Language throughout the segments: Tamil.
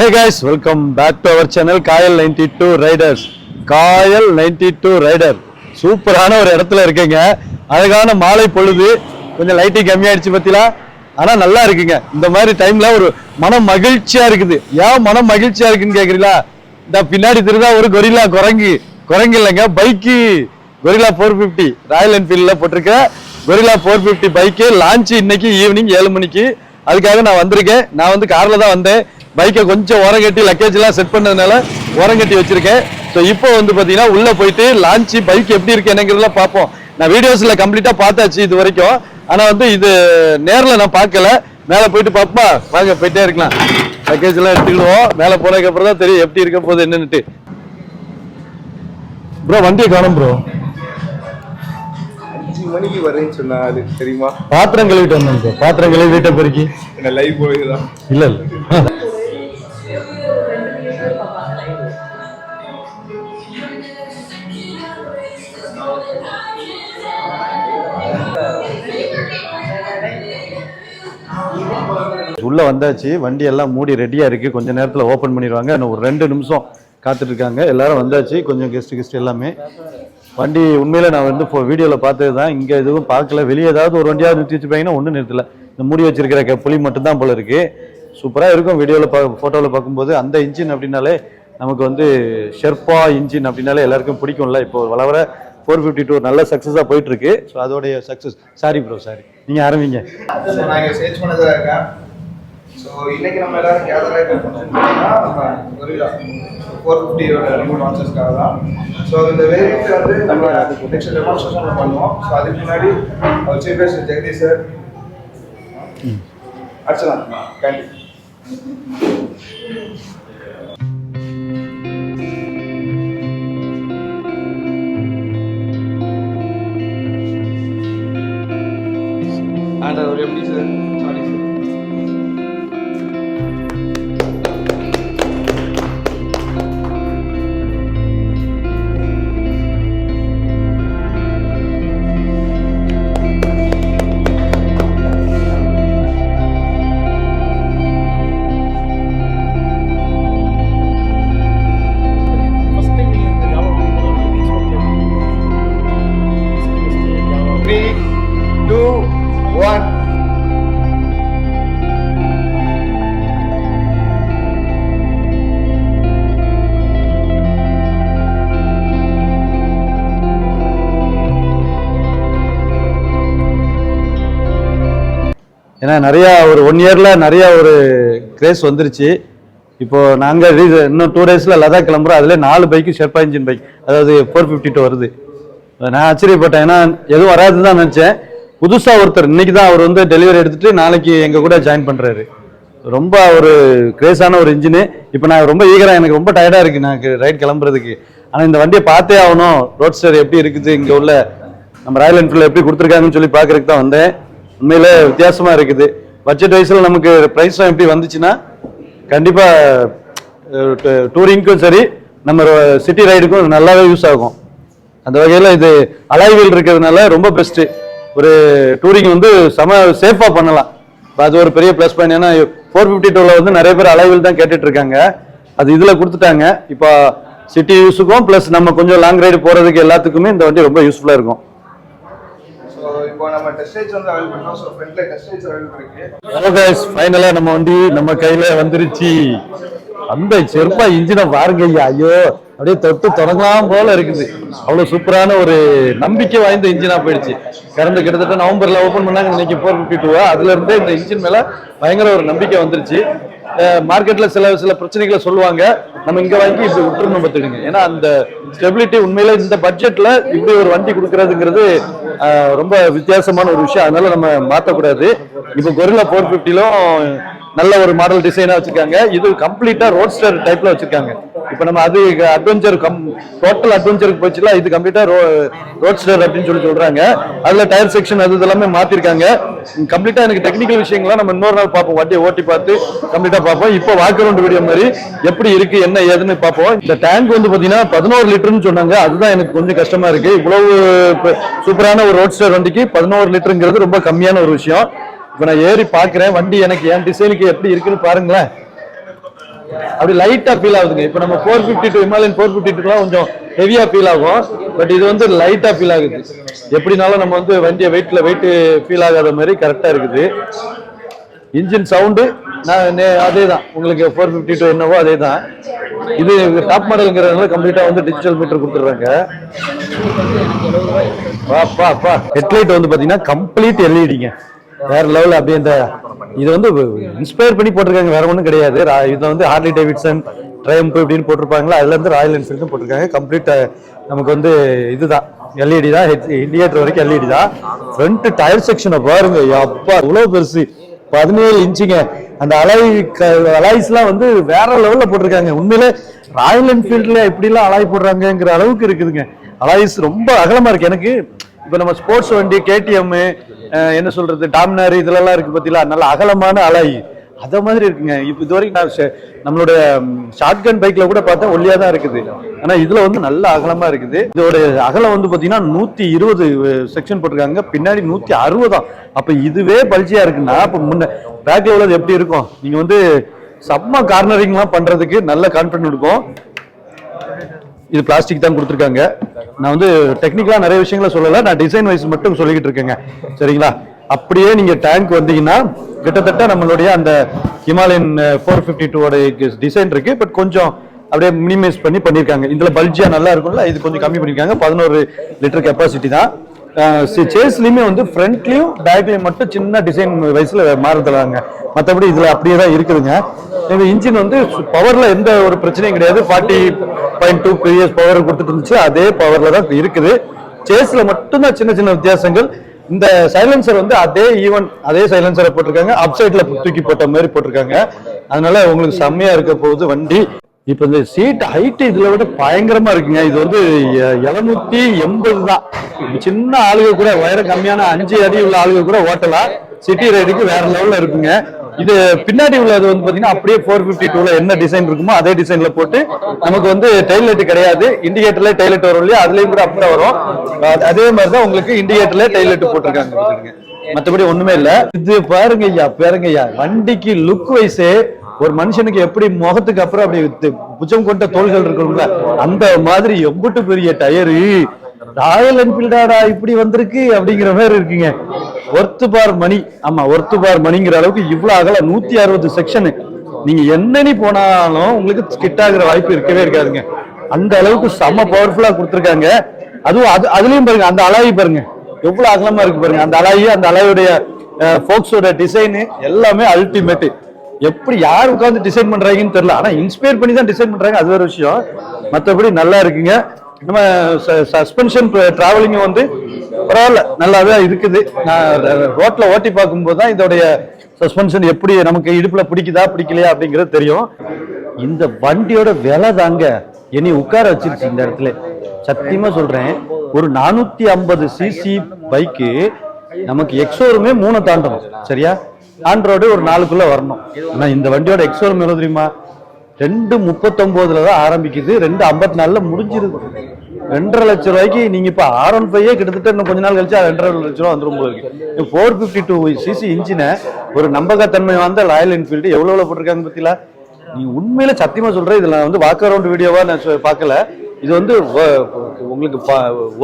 Hey guys, welcome back to our channel Kayal 92 Riders. Kayal 92 Rider. சூப்பரான ஒரு இடத்துல இருக்கீங்க. அழகான மாலை பொழுது. கொஞ்சம் லைட்டிங் கம்மியாயிடுச்சு பத்திலா. ஆனா நல்லா இருக்குங்க. இந்த மாதிரி டைம்ல ஒரு மனம் மகிழ்ச்சியா இருக்குது. ஏன் மனம் மகிழ்ச்சியா இருக்குன்னு கேக்குறீங்களா? இந்த பின்னாடி திருதா ஒரு கொரில்லா குரங்கு இல்லைங்க, பைக்கு கொரில்லா 450 ராயல் என்ஃபீல்ட்ல போட்டிருக்க கொரில்லா 450 பைக்கு லான்ச் இன்னைக்கு ஈவினிங் 7 மணிக்கு. அதுக்காக நான் வந்திருக்கேன். நான் வந்து கார்ல தான் வந்தேன். பைக்கை கொஞ்சம் ஓரம் கட்டி லக்கேஜ் எல்லாம் செட் பண்ணதுனால ஓரம் கட்டி வச்சிருக்கேன். ஸோ இப்போ வந்து பார்த்தீங்கன்னா உள்ள போயிட்டு லான்ச் பைக் எப்படி இருக்கு என்னங்கிறதெல்லாம் பார்ப்போம். நான் வீடியோஸ்ல கம்ப்ளீட்டா பார்த்தாச்சு இது வரைக்கும். ஆனா வந்து இது நேரில் நான் பார்க்கல. மேலே போயிட்டு பார்ப்பா, வாங்க போயிட்டே இருக்கலாம். லக்கேஜ் எல்லாம் எடுத்துக்கிடுவோம். மேலே போனதுக்கு அப்புறம் தான் தெரியும் எப்படி இருக்க போகுது என்னன்னுட்டு. ப்ரோ வண்டியை காணும் ப்ரோ. 5 மணிக்கு வரேன்னு சொன்னாரு தெரியுமா? பாத்திரம் கழுவிட்டு வந்தேன் ப்ரோ. பாத்திரம் கழுவி வீட்டை பெருக்கி என்ன லைவ் போயிடுதான்? இல்ல உள்ள வந்தாச்சு. வண்டி எல்லாம் மூடி ரெடியா இருக்கு. கொஞ்ச நேரத்துல ஓபன் பண்ணிடுவாங்க. இன்னும் ஒரு 2 நிமிஷம் காத்துட்டு இருக்காங்க. எல்லாரும் வந்தாச்சு. கொஞ்சம் கெஸ்ட் எல்லாமே. வண்டி உண்மையில நான் வந்து வீடியோல பார்த்தது தான். இங்க எதுவும் பார்க்கல. வெளியே ஏதாவது ஒரு வண்டியாவது நிறுத்தி வச்சுப்பாங்கன்னா ஒன்றும் நிறுத்தல. இந்த மூடி வச்சிருக்கிற புளி மட்டும் தான் போல இருக்கு. சூப்பரா இருக்கும். வீடியோல போட்டோவில் பார்க்கும்போது அந்த இன்ஜின் அப்படின்னாலே நமக்கு வந்து ஷெர்பா இன்ஜின் அப்படின்னாலே எல்லாருக்கும் பிடிக்கும்ல. இப்போ வளவர 452 நல்ல சக்ஸஸாக போயிட்டு இருக்கு. ஸோ அதோடைய சக்ஸஸ். சாரி ப்ரோ, சாரி, நீங்க ஆரம்பிங்க. நான் சேல்ஸ் பண்ணதா இருக்கேன். ஸோ இன்னைக்கு நம்ம எல்லாரும் கேதர் ஆகிட்டு நம்ம கொரில்லா 450 நியூ லான்ச்சஸ்க்காக தான். ஸோ இந்த வேரியன்ட் வந்து நம்ம நெக்ஸ்ட் டெமான்ஸ்ட்ரேஷன் பண்ணுவோம். ஸோ அதுக்கு முன்னாடி அவர் chief guest Jagadish sir, Archana Candy. And ஒரு எப்படி சார்? Sorry sir. ஏன்னா நிறையா ஒரு 1 இயர்ல நிறையா ஒரு கிரேஸ் வந்துருச்சு. இப்போ நாங்கள் இன்னும் 2 டேஸ்ல லடாக் கிளம்புறோம். அதுல 4 பைக்கு ஷெர்பா இன்ஜின் பைக், அதாவது 452 வருது. நான் ஆச்சரியப்பட்டேன். ஏன்னா எதுவும் வராதுன்னு தான் நினைச்சேன். புதுசா ஒருத்தர் இன்னைக்கு தான் அவர் வந்து டெலிவரி எடுத்துட்டு நாளைக்கு எங்க கூட ஜாயின் பண்றாரு. ரொம்ப ஒரு கிரேஸான ஒரு இன்ஜினு. இப்போ நான் ரொம்ப ஈகரா, எனக்கு ரொம்ப டயர்டா இருக்கு எனக்கு ரைட் கிளம்புறதுக்கு. ஆனா இந்த வண்டியை பார்த்தே ஆகணும். ரோட்ஸ்டர் எப்படி இருக்குது, இங்க உள்ள நம்ம ராயல் என்ஃபீல்ட்ல எப்படி கொடுத்துருக்காங்கன்னு சொல்லி பாக்குறதுக்கு தான் வந்தேன். உண்மையில வித்தியாசமா இருக்குது. பட்ஜெட் வைஸ்ல நமக்கு பிரைஸும் எப்படி வந்துச்சுன்னா கண்டிப்பா டூரிங்க்கும் சரி நம்ம சிட்டி ரைடுக்கும் நல்லாவே யூஸ் ஆகும். அந்த வகையில இது அலாய்வீல் இருக்கிறதுனால ரொம்ப பெஸ்ட். ஒரு டூரிங் வந்து சேஃபா பண்ணலாம். அது ஒரு பெரிய பிளஸ் பாயிண்ட். ஏன்னா 452 வந்து நிறைய பேர் அலாய்வீல் தான் கேட்டுட்டு இருக்காங்க. அது இதுல கொடுத்துட்டாங்க. இப்போ சிட்டி யூஸுக்கும் பிளஸ் நம்ம கொஞ்சம் லாங் ரைடு போறதுக்கு எல்லாத்துக்குமே இந்த வண்டி ரொம்ப யூஸ்ஃபுல்லா இருக்கும். இப்போ நம்ம டெஸ்ட் ரைட்ஸ் வந்து அவைல் பண்ணோம். ஸோ ஃப்ரண்ட்ல டெஸ்ட் ரைட்ஸ் அவைல் இருக்கு. ஹலோ गाइस, ஃபைனலா நம்ம வண்டி நம்ம கையில வந்துருச்சு. அந்த ஷெர்பா இன்ஜினை பாருங்க ஐயா. ஐயோ, அப்படியே தொட்டு தொடங்கலாம் போல இருக்குது. அவ்வளவு சூப்பரான ஒரு நம்பிக்கை வாய்ந்த இன்ஜினா போயிடுச்சு. கிட்டத்தட்ட நவம்பர்ல ஓபன் பண்ணாங்க. இன்னைக்கு 452. அதுல இருந்தே இந்த இன்ஜின் மேல பயங்கர ஒரு நம்பிக்கை வந்துருச்சு. மார்க்கெட்ல சில பிரச்சனைகளை சொல்லுவாங்க. நம்ம இங்க வாங்கி இப்படி விட்டுருணும் பார்த்துடுங்க. ஏன்னா அந்த ஸ்டெபிலிட்டி உண்மையில இந்த பட்ஜெட்ல இப்படி ஒரு வண்டி கொடுக்கறதுங்கிறது ரொம்ப வித்தியாசமான ஒரு விஷயம். அதனால நம்ம மாற்றக்கூடாது. இப்போ கொரில்லா 450லும் நல்ல ஒரு மாடல் டிசைனா வச்சிருக்காங்க. இது கம்ப்ளீட்டா ரோட்ஸ்டர் டைப்ல வச்சிருக்காங்க. இப்போ நம்ம அது அட்வென்ச்சர் டோட்டல் அட்வென்ச்சருக்கு போச்சுல, இது கம்ப்ளீட்டா ரோட்ஸ்டர் அப்படின்னு சொல்றாங்க. அதுல டயர் செக்ஷன் அது எல்லாமே மாத்திருக்காங்க. கம்ப்ளீட்டா எனக்கு டெக்னிக்கல் விஷயங்கள்லாம் நம்ம இன்னொரு நாள் பார்ப்போம். வண்டியை ஓட்டி பார்த்து கம்ப்ளீட்டா பார்ப்போம். இப்போ வாக் அரவுண்ட் வீடியோ மாதிரி எப்படி இருக்கு என்ன ஏதுன்னு பார்ப்போம். இந்த டேங்க் வந்து பாத்தீங்கன்னா 11 லிட்டர்னு சொன்னாங்க. அதுதான் எனக்கு கொஞ்சம் கஷ்டமா இருக்கு. இவ்வளவு சூப்பரான ஒரு ரோட்ஸ்டர் வண்டிக்கு 11 லிட்டருங்கிறது ரொம்ப கம்மியான ஒரு விஷயம். இப்போ நான் ஏறி பார்க்குறேன் வண்டி எனக்கு என் டிசைனுக்கு எப்படி இருக்குன்னு பாருங்களேன். அப்படி லைட்டா ஃபீல் ஆகுதுங்க. இப்போ நம்ம 452 ஹிமாலயன் 452 கொஞ்சம் ஹெவியா ஃபீல் ஆகும். பட் இது வந்து லைட்டா ஃபீல் ஆகுது. எப்படினாலும் நம்ம வந்து வண்டியை வெயிட் ஃபீல் ஆகாத மாதிரி கரெக்டா இருக்குது. இன்ஜின் சவுண்டு அதே தான், உங்களுக்கு 452 என்னவோ அதே தான். இது டாப் மாடலுங்கிறதுனால கம்ப்ளீட்டா வந்து டிஜிட்டல் மீட்டர் கொடுத்துட்றாங்க. ஹெட்லைட் வந்து பாத்தீங்கன்னா கம்ப்ளீட் எல்இடிங்க, வேற லெவல். அப்படியே இந்த இது வந்து இன்ஸ்பயர் பண்ணி போட்டிருக்காங்க, வேற ஒன்றும் கிடையாது. இதுல வந்து ஹார்லி டேவிட்சன் ட்ரையம்ப் இப்படின்னு போட்டிருப்பாங்களா, அதுல இருந்து ராயல் என்ஃபீல்டும் போட்டிருக்காங்க. கம்ப்ளீட் நமக்கு வந்து இதுதான் எல்இடி தான், இண்டிகேட்டர் வரைக்கும் எல்இடி தான். ஃப்ரண்ட் டயர் செக்ஷனை பாருங்க, அப்பா இவ்வளவு பெருசு, 17 இன்ச்சுங்க. அந்த அலாய்ஸ்லாம் வந்து வேற லெவல்ல போட்டிருக்காங்க. உண்மையிலே ராயல் என்ஃபீல்ட்ல எப்படிலாம் அலாய் போடுறாங்கிற அளவுக்கு இருக்குதுங்க. அலாய்ஸ் ரொம்ப அகலமா இருக்கு. எனக்கு இப்ப நம்ம ஸ்போர்ட்ஸ் வண்டி கேடிஎம் என்ன சொல்றது டாமினார் இதுலலாம் இருக்கு பார்த்தீங்களா, நல்ல அகலமான அலாய் அத மாதிரி இருக்குங்க. இப்போ இது வரைக்கும் நான் நம்மளோட ஷார்ட் கன் பைக்ல கூட பார்த்தா ஒல்லியா தான் இருக்குது, ஆனா இதுல வந்து நல்ல அகலமா இருக்குது. இதோட அகலம் வந்து பாத்தீங்கன்னா 120 செக்ஷன் போட்டிருக்காங்க, பின்னாடி 160. அப்ப இதுவே பல்ஜியா இருக்குன்னா அப்ப முன்ன பேக்ல உள்ளது எப்படி இருக்கும்? நீங்க வந்து செம்ம கார்னரிங்லாம் பண்றதுக்கு நல்ல கான்ஃபிடன்ட் இருக்கும். இது பிளாஸ்டிக் தான் கொடுத்துருக்காங்க. நான் வந்து டெக்னிக்கலா நிறைய விஷயங்களை சொல்லல, நான் டிசைன் வைஸ் மட்டும் சொல்லிக்கிட்டு இருக்கேங்க, சரிங்களா? அப்படியே நீங்க டேங்க் வந்தீங்கன்னா கிட்டத்தட்ட நம்மளுடைய அந்த ஹிமாலயன் 452 டிசைன் இருக்கு. பட் கொஞ்சம் அப்படியே மினிமைஸ் பண்ணிருக்காங்க. இதுல பல்ஜியா நல்லா இருக்கும்ல, இது கொஞ்சம் கம்மி பண்ணிருக்காங்க. 11 லிட்டர் கெப்பாசிட்டி தான். சேஸ்லயுமே வந்து ஃப்ரண்ட்லயும் பேக்லயும் மட்டும் சின்ன டிசைன் வைஸ்ல மாறுதலாங்க, மற்றபடி இதுல அப்படியே தான் இருக்குதுங்க. இந்த இன்ஜின் வந்து பவர்ல எந்த ஒரு பிரச்சனையும் கிடையாது. 40.2 PS பவர் கொடுத்துட்டு இருந்துச்சு, அதே பவர்ல தான் இருக்குது. சேஸ்ல மட்டும்தான் சின்ன சின்ன வித்தியாசங்கள். இந்த சைலன்சர் வந்து அதே சைலன்சரை போட்டிருக்காங்க, அப்சைட்ல தூக்கி போட்ட மாதிரி போட்டிருக்காங்க. அதனால உங்களுக்கு செம்மையா இருக்க போகுது வண்டி. இப்ப இந்த சீட் ஹைட் இதுல விட பயங்கரமா இருக்குங்க. இது வந்து 780 தான். சின்ன ஆளுக கூட, உயரம் கம்மியான 5 அடி உள்ள ஆளுக கூட ஓட்டலாம். சிட்டி ரைடுக்கு வேற லெவல்ல இருக்குங்க. இது பின்னாடி உள்ளது வந்து பாத்தீங்கன்னா அப்படியே 452ல என்ன டிசைன் இருக்குமோ அதே டிசைன்ல போட்டு, நமக்கு வந்து டெயில் லைட் கிடையாது, இண்டிகேட்டர்ல டெயில் லைட் வரும் இல்லையா, அதுலயும் கூட அப்படியே வரும். அதே மாதிரிதான் உங்களுக்கு இண்டிகேட்டர்ல டெயில் லைட் போட்டிருக்காங்க, மற்றபடி ஒண்ணுமே இல்ல. இது பாருங்க ஐயா, வண்டிக்கு லுக் வைஸே ஒரு மனுஷனுக்கு எப்படி முகத்துக்கு அப்புறம் அப்படி புச்சம் கொண்ட தோள்கள் இருக்கும்ல, அந்த மாதிரி எம்புட்டு பெரிய டயரு. ராயல் என்ஃபீல்டாடா இப்படி வந்திருக்கு அப்படிங்கிற மாதிரி இருக்குங்க. ஒர்த்து பார் மணி, ஆமா ஒர்த்து பார் மணிங்கிற அளவுக்கு இவ்வளவு அகல 160 செக்ஷன். நீங்க என்னன்னு போனாலும் உங்களுக்கு ஸ்கிட் ஆகுற வாய்ப்பு இருக்கவே இருக்காதுங்க. அந்த அளவுக்கு செம்ம பவர்ஃபுல்லா கொடுத்துருக்காங்க. அதுலயும் பாருங்க, அந்த அலாய் பாருங்க எவ்வளவு அகலமா இருக்கு பாருங்க. அந்த அலாயுடைய ஃபோக்ஸோட டிசைன் எல்லாமே அல்டிமேட். எப்படி யார் உட்காந்து டிசைன் பண்றாங்கன்னு தெரியல, ஆனா இன்ஸ்பயர் பண்ணி தான் டிசைன் பண்றாங்க, அது ஒரு விஷயம். மற்றபடி நல்லா இருக்குங்க. நம்ம சஸ்பென்ஷன் டிராவலிங் வந்து பரவாயில்ல, நல்லாவே இருக்குது. நான் ரோட்ல ஓட்டி பார்க்கும்போது தான் இதோடைய சஸ்பென்ஷன் எப்படி நமக்கு இடுப்புல பிடிக்குதா பிடிக்கலையா அப்படிங்கிறது தெரியும். இந்த வண்டியோட விலை தாங்க என்னை உட்கார வச்சிருச்சு இந்த இடத்துல. சத்தியமா சொல்றேன், ஒரு 450 சிசி பைக்கு நமக்கு எக்ஸோருமே 3 தாண்டணும், சரியா? ஆண்ட்ராய்டு ஒரு 4க்குள்ள வரணும். ஆனா இந்த வண்டியோட எக்ஸோரம் எவ்வளவு தெரியுமா? 239 தான் ஆரம்பிக்குது, 254 முடிஞ்சிருது. 2.5 லட்சம் ரூபாய்க்கு நீங்க இப்ப R15 கிட்டத்தட்ட இன்னும் கொஞ்ச நாள் கழிச்சு 2.5 லட்சம் ரூபாய் வந்துரும் போல இருக்கு. 452 சிசி இன்ஜினை ஒரு நம்பகத்தன்மை வந்த ராயல் என்ஃபீல்டு எவ்வளவு போட்டிருக்காங்க பத்தில. நீ உண்மையில சத்தியமா சொல்றேன், இதுல வந்து வாக் அரவுண்ட் வீடியோவா நான் பார்க்கல. இது வந்து உங்களுக்கு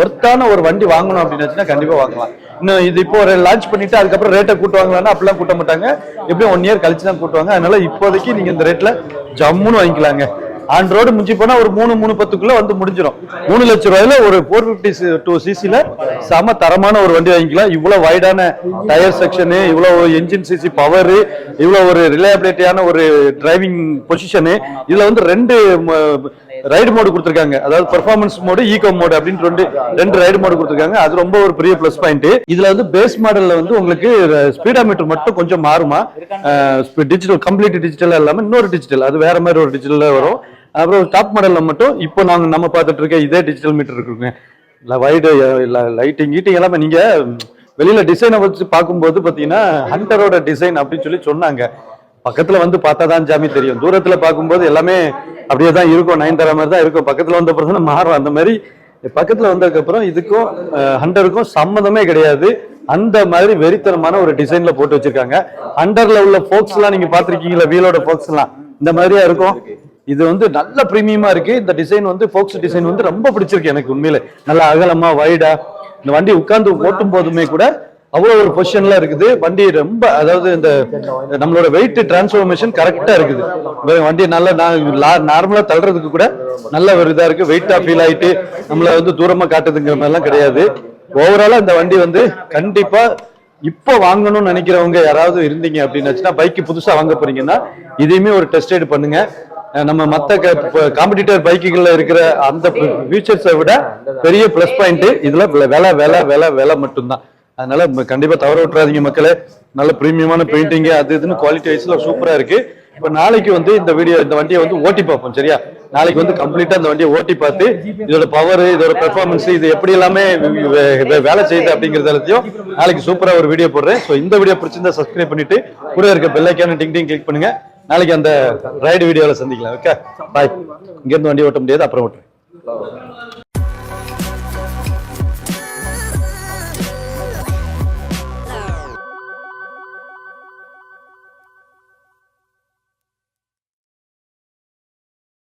ஒர்த்தான ஒரு வண்டி வாங்கணும் அப்படின்னு கண்டிப்பா வாங்கலாம். இன்னும் இது இப்போ லான்ச் பண்ணிட்டு அதுக்கப்புறம் ரேட்டை கூட்டுவாங்களான்னா அப்படிலாம் கூட்ட மாட்டாங்க, எப்படியும் 1 இயர் கழிச்சு தான் கூட்டுவாங்க. அதனால இப்போதைக்கு நீங்க இந்த ரேட்ல ஜம்முன்னு வாங்கிக்கலாங்க. ஆன் ரோடு முடிஞ்சு போனா ஒரு 3-310 வந்து முடிஞ்சிடும். 3 லட்சம் ரூபாயில ஒரு 452 சிசில செம தரமான ஒரு வண்டி வாங்கிக்கலாம். இவ்வளவு வைடான டயர் செக்ஷனு, இவ்வளவு என்ஜின் சிசி பவர், இவ்வளவு ஒரு ரிலையபிலிட்டியான ஒரு டிரைவிங் பொசிஷனு. இதுல வந்து 2 ரைடு மோடு கொடுத்துருக்காங்க, அதாவது பெர்ஃபார்மன்ஸ் மோடு, ஈகோ மோடு அப்படின்னு 2 ரைடு மோடு கொடுத்துருக்காங்க. அது ரொம்ப ஒரு பெரிய பிளஸ் பாயிண்ட். இதுல வந்து பேஸ் மாடல்ல வந்து உங்களுக்கு ஸ்பீடாமீட்டர் மட்டும் கொஞ்சம் மாறுமா, டிஜிட்டல் கம்ப்ளீட் டிஜிட்டல் இல்லாம இன்னொரு டிஜிட்டல், அது வேற மாதிரி ஒரு டிஜிட்டல்ல வரும். அப்புறம் டாப் மாடல்ல மட்டும் இப்போ நம்ம பார்த்துட்டு இருக்க இதே டிஜிட்டல் மீட்டர் இருக்குங்க. வைடு லைட்டிங் எல்லாமே நீங்க வெளியில டிசைனை வச்சு பார்க்கும்போது பாத்தீங்கன்னா ஹண்டரோட டிசைன் அப்படின்னு சொன்னாங்க. பக்கத்துல வந்து பார்த்தாதான் ஜாமி தெரியும், தூரத்துல பார்க்கும்போது எல்லாமே அப்படியே தான் இருக்கும், 9 மாதிரி தான் இருக்கும். பக்கத்துல வந்த பிறகு மாறும். அந்த மாதிரி பக்கத்துல வந்ததுக்கு அப்புறம் இதுக்கும் ஹண்டருக்கும் சம்மந்தமே கிடையாது. அந்த மாதிரி வெறித்தனமான ஒரு டிசைன்ல போட்டு வச்சிருக்காங்க. ஹண்டர்ல உள்ள ஃபோக்ஸ் எல்லாம் நீங்க பாத்திருக்கீங்களா, வீலோட ஃபோக்ஸ் எல்லாம் இந்த மாதிரியா இருக்கும். இது வந்து நல்ல பிரீமியமா இருக்கு. இந்த டிசைன் வந்து ஃபோக்ஸ் டிசைன் வந்து ரொம்ப பிடிச்சிருக்கு எனக்கு உண்மையில. நல்லா அகலமா வைடா, இந்த வண்டி உட்கார்ந்து ஓட்டும் போதுமே கூட அவ்வளவு ஒரு பொசிஷன்ல இருக்குது. வண்டி ரொம்ப, அதாவது இந்த நம்மளோட வெயிட் டிரான்ஸ்ஃபர்மேஷன் கரெக்டா இருக்குது. வண்டி நல்லா நார்மலா தள்ளுறதுக்கு கூட நல்ல ஒரு இதா இருக்கு. வெயிட்டா ஃபீல் ஆயிட்டு நம்மள வந்து தூரமா காட்டுதுங்கிற மாதிரிலாம் கிடையாது. ஓவராலா இந்த வண்டி வந்து கண்டிப்பா இப்போ வாங்கணும்னு நினைக்கிறவங்க யாராவது இருந்தீங்க அப்படின்னா, பைக்கு புதுசா வாங்க போறீங்கன்னா இதையுமே ஒரு டெஸ்ட் ரைடு பண்ணுங்க. நம்ம மத்த காம்படிட்டர் பைக்குகள்ல இருக்கிற அந்த ஃபீச்சர்ஸை விட பெரிய பிளஸ் பாயிண்ட் இதுல விலை விலை விலை விலை மட்டும்தான். அதனால கண்டிப்பா தவற விட்டுறாதீங்க மக்களே. நல்ல பிரீமியமான பெயிண்டிங் அது இதுன்னு குவாலிட்டி வைஸ்ல சூப்பரா இருக்கு. இப்ப நாளைக்கு வந்து இந்த வண்டியை வந்து ஓட்டி பார்ப்போம். சரியா, நாளைக்கு வந்து கம்ப்ளீட்டா இந்த வண்டியை ஓட்டி பார்த்து இதோட பவர், இதோட பெர்ஃபார்மன்ஸ், இது எப்படி எல்லாமே வேலை செய்யுது அப்படிங்கறது எல்லாத்தையும் நாளைக்கு சூப்பரா ஒரு வீடியோ போடுறேன். ஸோ இந்த வீடியோ பிடிச்சிருந்தா சப்ஸ்கிரைப் பண்ணிட்டு கூட இருக்க பெல் ஐக்கான டிங் டிங் கிளிக் பண்ணுங்க. நாளைக்கு அந்த ரைடு வீடியோல சந்திக்கலாம். ஓகே, பாய். இங்க இருந்து வண்டி ஓட்ட முடியாது, அப்புறம் ஓட்டுறேன்.